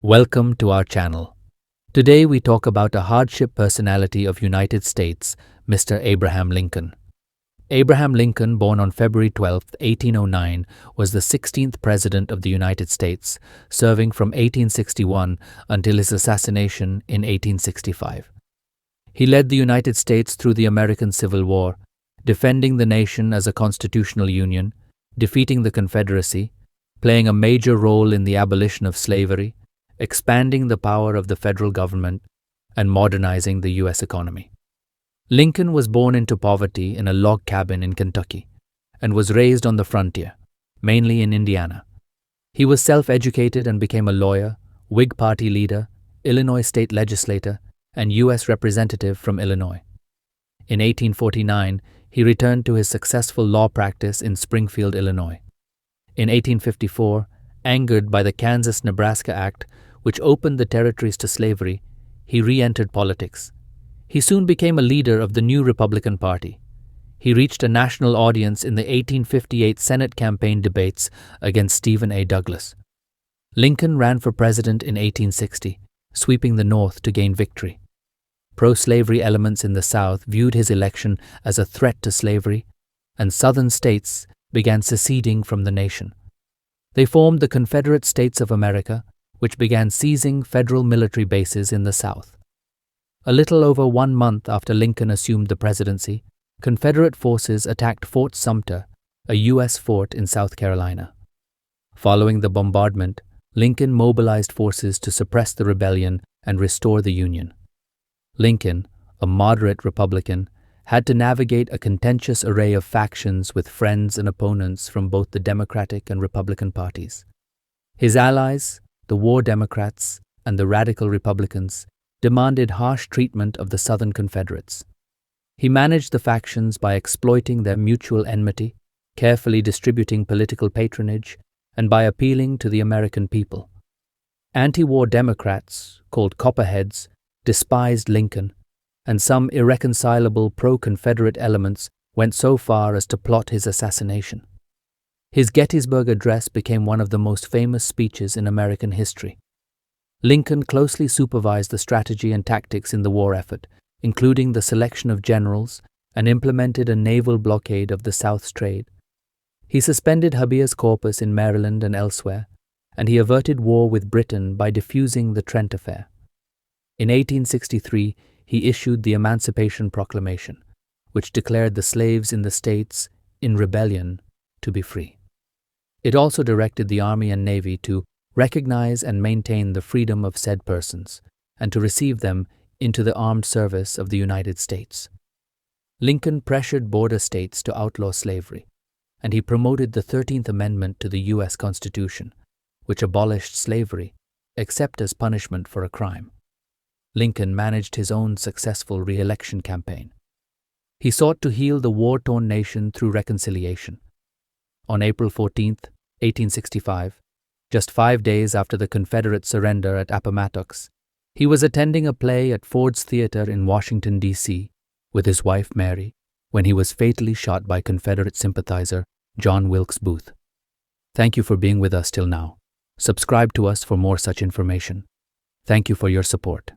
Welcome to our channel. Today we talk about a hardship personality of United States, Mr. Abraham Lincoln. Abraham Lincoln, born on February 12, 1809, was the 16th President of the United States, serving from 1861 until his assassination in 1865. He led the United States through the American Civil War, defending the nation as a constitutional union, defeating the Confederacy, playing a major role in the abolition of slavery, expanding the power of the federal government, and modernizing the U.S. economy. Lincoln was born into poverty in a log cabin in Kentucky and was raised on the frontier, mainly in Indiana. He was self-educated and became a lawyer, Whig Party leader, Illinois state legislator, and U.S. representative from Illinois. In 1849, he returned to his successful law practice in Springfield, Illinois. In 1854, angered by the Kansas-Nebraska Act, which opened the territories to slavery, he re-entered politics. He soon became a leader of the new Republican Party. He reached a national audience in the 1858 Senate campaign debates against Stephen A. Douglas. Lincoln ran for president in 1860, sweeping the North to gain victory. Pro-slavery elements in the South viewed his election as a threat to slavery, and Southern states began seceding from the nation. They formed the Confederate States of America, which began seizing federal military bases in the South. A little over 1 month after Lincoln assumed the presidency, Confederate forces attacked Fort Sumter, a U.S. fort in South Carolina. Following the bombardment, Lincoln mobilized forces to suppress the rebellion and restore the Union. Lincoln, a moderate Republican, had to navigate a contentious array of factions with friends and opponents from both the Democratic and Republican parties. His allies, the War Democrats and the Radical Republicans, demanded harsh treatment of the Southern Confederates. He managed the factions by exploiting their mutual enmity, carefully distributing political patronage, and by appealing to the American people. Anti-war Democrats, called Copperheads, despised Lincoln, and some irreconcilable pro-Confederate elements went so far as to plot his assassination. His Gettysburg Address became one of the most famous speeches in American history. Lincoln closely supervised the strategy and tactics in the war effort, including the selection of generals, and implemented a naval blockade of the South's trade. He suspended habeas corpus in Maryland and elsewhere, and he averted war with Britain by diffusing the Trent Affair. In 1863, he issued the Emancipation Proclamation, which declared the slaves in the states in rebellion to be free. It also directed the Army and Navy to recognize and maintain the freedom of said persons, and to receive them into the armed service of the United States. Lincoln pressured border states to outlaw slavery, and he promoted the 13th Amendment to the U.S. Constitution, which abolished slavery, except as punishment for a crime. Lincoln managed his own successful re-election campaign. He sought to heal the war-torn nation through reconciliation. On April 14, 1865, just 5 days after the Confederate surrender at Appomattox, he was attending a play at Ford's Theater in Washington, D.C., with his wife Mary, when he was fatally shot by Confederate sympathizer John Wilkes Booth. Thank you for being with us till now. Subscribe to us for more such information. Thank you for your support.